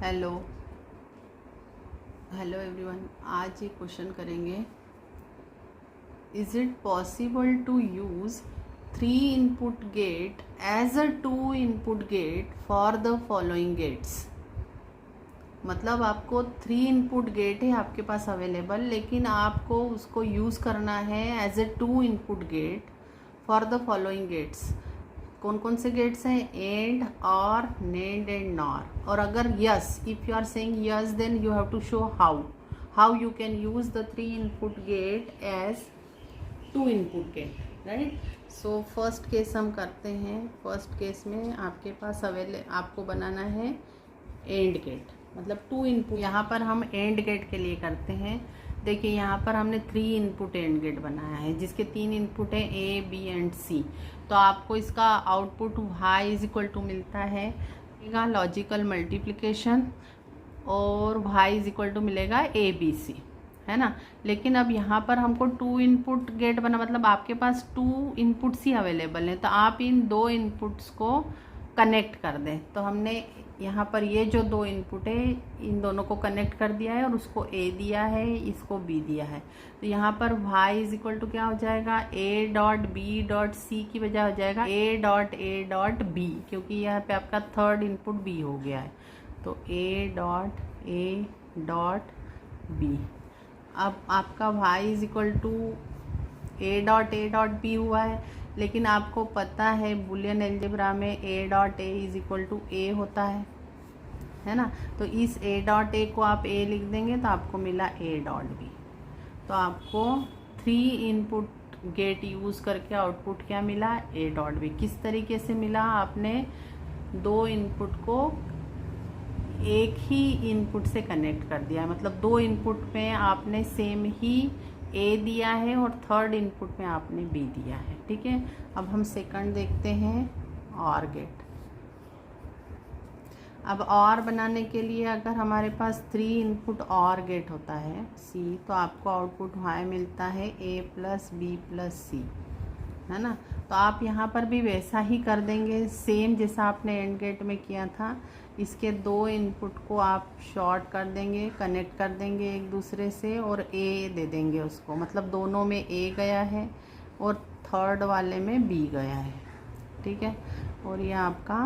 Hello hello everyone. आज ये question करेंगे, is it possible to use 3 input gate as a 2 input gate for the following gates. मतलब आपको 3 input gate है आपके पास अवेलेबल, लेकिन आपको उसको यूज़ करना है as a 2 input gate for the following gates. कौन कौन से गेट्स हैं? एंड, और, नेंड एंड नॉर। और अगर yes, if you are saying yes, then you have to show how you can use the 3 input gate as 2 input gate, right. So first case हम करते हैं। फर्स्ट केस में आपके पास आपको बनाना है एंड गेट, मतलब 2 इनपुट। यहाँ पर हम एंड गेट के लिए करते हैं। देखिए यहाँ पर हमने 3 इनपुट एंड गेट बनाया है, जिसके 3 इनपुट है ए, बी एंड सी। तो आपको इसका output y is equal to मिलता है लॉजिकल मल्टीप्लिकेशन, और y इज इक्वल टू मिलेगा ए बी सी, है ना। लेकिन अब यहाँ पर हमको 2 इनपुट गेट बना, मतलब आपके पास 2 इनपुट्स ही अवेलेबल हैं, तो आप इन 2 इनपुट्स को कनेक्ट कर दें। तो हमने यहाँ पर ये जो 2 इनपुट है, इन दोनों को कनेक्ट कर दिया है, और उसको a दिया है, इसको b दिया है। तो यहाँ पर y इज इक्वल टू क्या हो जाएगा? a dot B dot C की बजाय हो जाएगा a डॉट b, क्योंकि यहाँ पे आपका थर्ड इनपुट b हो गया है। तो a डॉट b। अब आपका y is equal to a dot b हुआ है, लेकिन आपको पता है बुलियन एल्जेब्रा में a dot a is equal to a होता है ना। तो इस a डॉट a को आप a लिख देंगे तो आपको मिला a डॉट b। तो आपको 3 इनपुट गेट यूज़ करके आउटपुट क्या मिला? a dot b। किस तरीके से मिला? आपने 2 इनपुट को एक ही इनपुट से कनेक्ट कर दिया है, मतलब 2 इनपुट में आपने सेम ही a दिया है और थर्ड इनपुट में आपने b दिया है, ठीक है। अब हम सेकंड देखते हैं, और गेट। अब और बनाने के लिए अगर हमारे पास 3 इनपुट और गेट होता है c, तो आपको आउटपुट y मिलता है a प्लस बी प्लस सी, है ना। तो आप यहाँ पर भी वैसा ही कर देंगे, सेम जैसा आपने एंड गेट में किया था। इसके 2 इनपुट को आप शॉर्ट कर देंगे, कनेक्ट कर देंगे एक दूसरे से, और a दे देंगे उसको, मतलब दोनों में a गया है और थर्ड वाले में b गया है, ठीक है। और ये आपका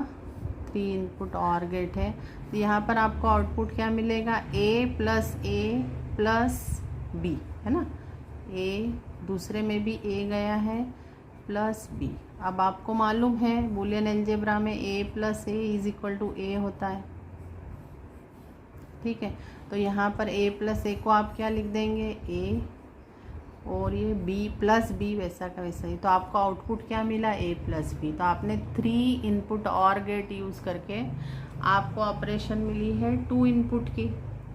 3 इनपुट और गेट है। तो यहाँ पर आपको आउटपुट क्या मिलेगा? a प्लस b, है ना। a दूसरे में भी a गया है प्लस b। अब आपको मालूम है बुलियन एल्जेब्रा में a plus a is equal to a होता है, ठीक है। तो यहाँ पर a प्लस a को आप क्या लिख देंगे? a, और ये b प्लस b वैसा का वैसा ही। तो आपको आउटपुट क्या मिला? a plus b। तो आपने 3 इनपुट और गेट यूज़ करके आपको ऑपरेशन मिली है 2 इनपुट की।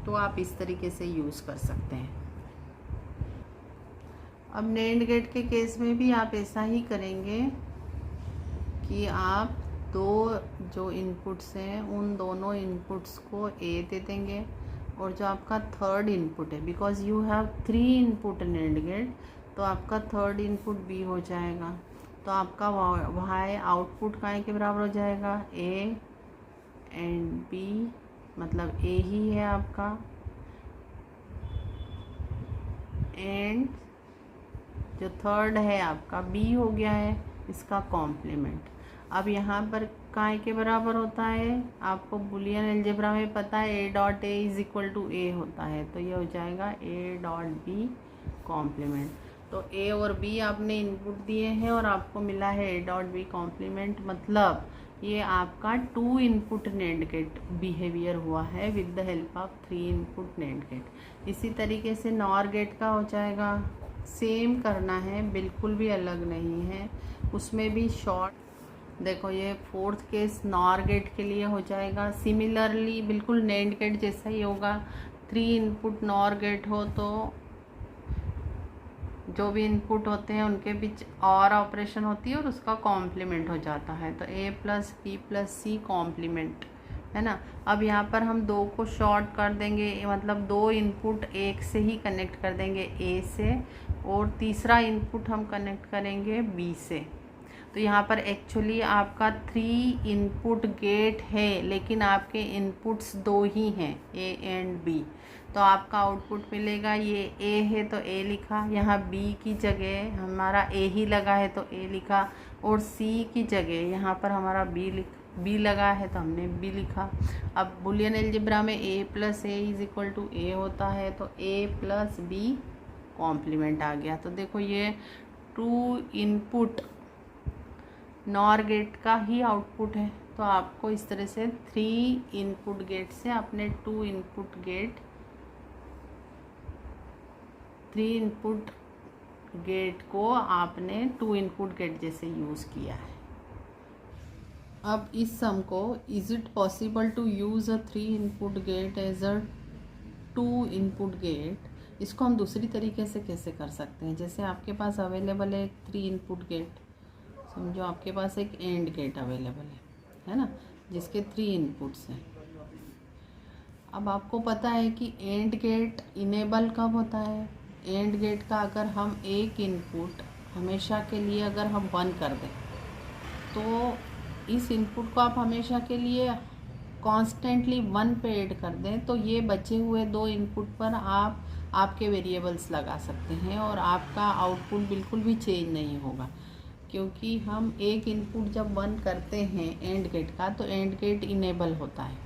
तो आप इस तरीके से यूज़ कर सकते हैं। अब नेंड गेट के केस में भी आप ऐसा ही करेंगे कि आप 2 जो इनपुट्स हैं उन दोनों इनपुट्स को a दे देंगे, और जो आपका थर्ड इनपुट है, because you have 3 input NAND gate, तो आपका थर्ड इनपुट b हो जाएगा। तो आपका y आउटपुट काय के बराबर हो जाएगा? a एंड b, मतलब a ही है आपका, एंड जो थर्ड है आपका b हो गया है, इसका कॉम्प्लीमेंट। अब यहाँ पर काय के बराबर होता है? आपको बुलियन एल्जेब्रा में पता है a dot a is equal to a होता है, तो ये हो जाएगा a डॉट b कॉम्प्लीमेंट। तो a और b आपने इनपुट दिए हैं और आपको मिला है a डॉट b कॉम्प्लीमेंट, मतलब ये आपका 2 इनपुट नेंड गेट बिहेवियर हुआ है with the help of 3 input NAND gate. इसी तरीके से नॉर गेट का हो जाएगा, सेम करना है, बिल्कुल भी अलग नहीं है, उसमें भी शॉर्ट। देखो ये फोर्थ केस नॉर गेट के लिए हो जाएगा। सिमिलरली बिल्कुल नेंड गेट जैसा ही होगा। 3 इनपुट नॉर गेट हो तो जो भी इनपुट होते हैं उनके बीच और ऑपरेशन होती है और उसका कॉम्प्लीमेंट हो जाता है। तो a plus B plus C complement, है ना। अब यहाँ पर हम 2 को शॉर्ट कर देंगे, मतलब 2 इनपुट एक से ही कनेक्ट कर देंगे a से, और तीसरा इनपुट हम कनेक्ट करेंगे b से। तो यहाँ पर एक्चुअली आपका 3 इनपुट गेट है, लेकिन आपके इनपुट्स 2 ही हैं, ए एंड बी। तो आपका आउटपुट मिलेगा, ये ए है तो ए लिखा, यहाँ बी की जगह हमारा ए ही लगा है तो ए लिखा, और सी की जगह यहाँ पर हमारा बी लगा है तो हमने बी लिखा। अब बुलियन अलजेब्रा में A plus A is equal to A होता है, तो ए प्लस बी कॉम्प्लीमेंट आ गया। तो देखो ये 2 इनपुट नॉर गेट का ही आउटपुट है। तो आपको इस तरह से 3 इनपुट गेट से अपने 2 इनपुट गेट को आपने 2 इनपुट गेट जैसे यूज़ किया है। अब इस सम को is it possible to use a 3 input gate as a 2 input gate, इसको हम दूसरी तरीके से कैसे कर सकते हैं। जैसे आपके पास अवेलेबल है 3 इनपुट गेट, समझो आपके पास एक एंड गेट अवेलेबल है ना, जिसके 3 इनपुट्स हैं। अब आपको पता है कि एंड गेट इनेबल कब होता है। एंड गेट का अगर हम एक इनपुट हमेशा के लिए अगर हम 1 कर दें, तो इस इनपुट को आप हमेशा के लिए कॉन्स्टेंटली 1 पे ऐड कर दें, तो ये बचे हुए 2 इनपुट पर आप आपके वेरिएबल्स लगा सकते हैं और आपका आउटपुट बिल्कुल भी चेंज नहीं होगा, क्योंकि हम एक इनपुट जब 1 करते हैं एंड गेट का, तो एंड गेट इनेबल होता है।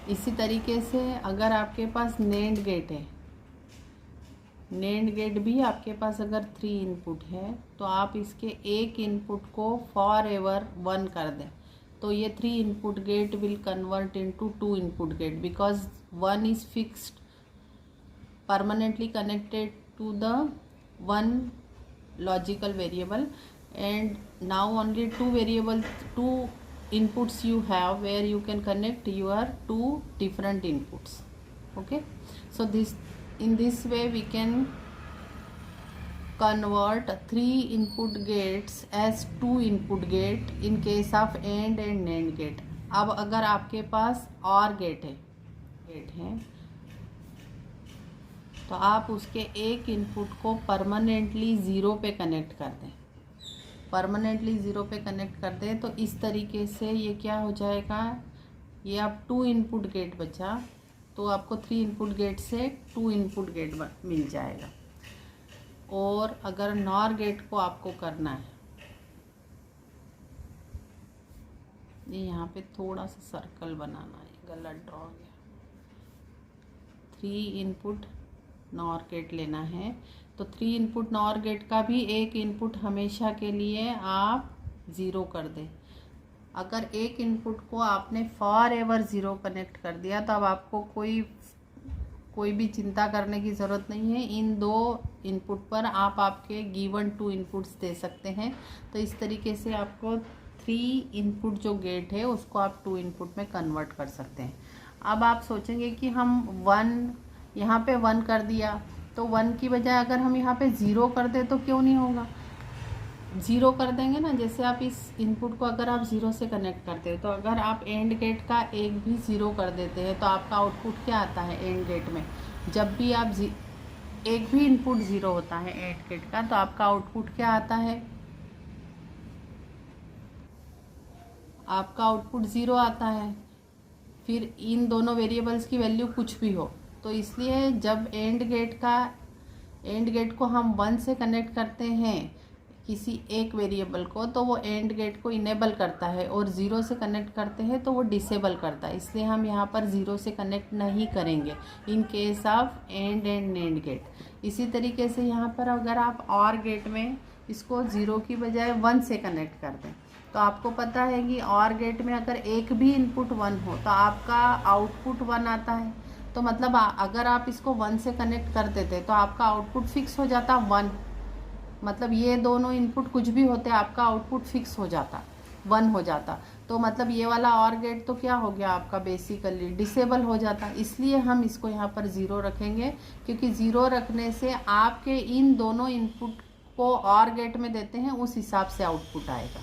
इसी तरीके से अगर आपके पास नेंड गेट है, नेंड गेट भी आपके पास अगर 3 इनपुट है, तो आप इसके एक इनपुट को फॉर एवर 1 कर दें, तो ये 3 input gate will convert into 2 input gate, because 1 is fixed permanently connected to the one logical variable, and now only 2 inputs you have where you can connect your 2 different inputs. Okay, so in this way we can convert 3 input gates as 2 input gate in case of AND and NAND gate. अब अगर आपके पास OR gate है तो आप उसके एक input को permanently 0 पे कनेक्ट कर दें, परमानेंटली 0 पे कनेक्ट कर दें, तो इस तरीके से ये क्या हो जाएगा, ये आप 2 इनपुट गेट बचा, तो आपको 3 इनपुट गेट से 2 इनपुट गेट मिल जाएगा। और अगर नॉर गेट को आपको करना है, ये यहाँ पे थोड़ा सा सर्कल बनाना है, गलत ड्रॉ गया, 3 इनपुट नॉर गेट लेना है, तो 3 इनपुट नॉर गेट का भी एक इनपुट हमेशा के लिए आप 0 कर दें। अगर एक इनपुट को आपने फॉर एवर 0 कनेक्ट कर दिया, तो अब आपको कोई भी चिंता करने की ज़रूरत नहीं है। इन 2 इनपुट पर आप आपके गिवन 2 इनपुट्स दे सकते हैं। तो इस तरीके से आपको 3 इनपुट जो गेट है उसको आप 2 इनपुट में कन्वर्ट कर सकते हैं। अब आप सोचेंगे कि हम 1 यहाँ पे 1 कर दिया, तो 1 की बजाय अगर हम यहाँ पे 0 कर दें तो क्यों नहीं होगा, 0 कर देंगे ना। जैसे आप इस इनपुट को अगर आप 0 से कनेक्ट करते हो, तो अगर आप एंड गेट का एक भी 0 कर देते हैं, तो आपका आउटपुट क्या आता है एंड गेट में। जब भी आप एक भी इनपुट 0 होता है एंड गेट का, तो आपका आउटपुट क्या आता है, आपका आउटपुट 0 आता है। फिर इन दोनों वेरिएबल्स की वैल्यू कुछ भी हो, तो इसलिए जब एंड गेट को हम 1 से कनेक्ट करते हैं किसी एक वेरिएबल को, तो वो एंड गेट को इनेबल करता है, और 0 से कनेक्ट करते हैं तो वो डिसेबल करता है। इसलिए हम यहाँ पर 0 से कनेक्ट नहीं करेंगे in case of AND NAND gate. इसी तरीके से यहाँ पर अगर आप और गेट में इसको 0 की बजाय 1 से कनेक्ट कर दें, तो आपको पता है कि और गेट में अगर एक भी इनपुट 1 हो तो आपका आउटपुट 1 आता है। तो मतलब अगर आप इसको 1 से कनेक्ट कर देते तो आपका आउटपुट फिक्स हो जाता 1, मतलब ये दोनों इनपुट कुछ भी होते आपका आउटपुट फिक्स हो जाता 1 हो जाता। तो मतलब ये वाला और गेट तो क्या हो गया आपका बेसिकली डिसेबल हो जाता। इसलिए हम इसको यहाँ पर 0 रखेंगे, क्योंकि 0 रखने से आपके इन दोनों इनपुट को और गेट में देते हैं उस हिसाब से आउटपुट आएगा।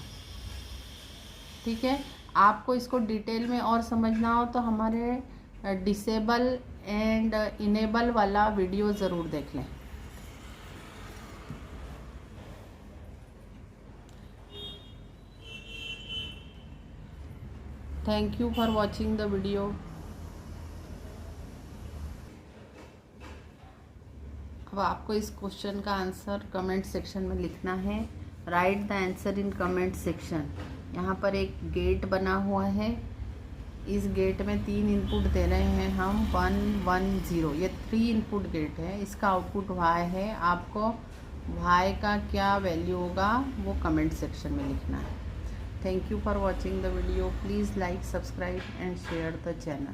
ठीक है, आपको इसको डिटेल में और समझना हो तो हमारे डिसेबल एंड इनेबल वाला वीडियो ज़रूर देख लें। Thank you for watching the video. अब आपको इस क्वेश्चन का आंसर कमेंट सेक्शन में लिखना है। Right the answer in comment section. यहाँ पर एक गेट बना हुआ है, इस गेट में 3 इनपुट दे रहे हैं हम 1 1 0। ये 3 इनपुट गेट है, इसका आउटपुट y है। आपको y का क्या वैल्यू होगा वो कमेंट सेक्शन में लिखना है। Thank you for watching the video. Please like, subscribe and share the channel.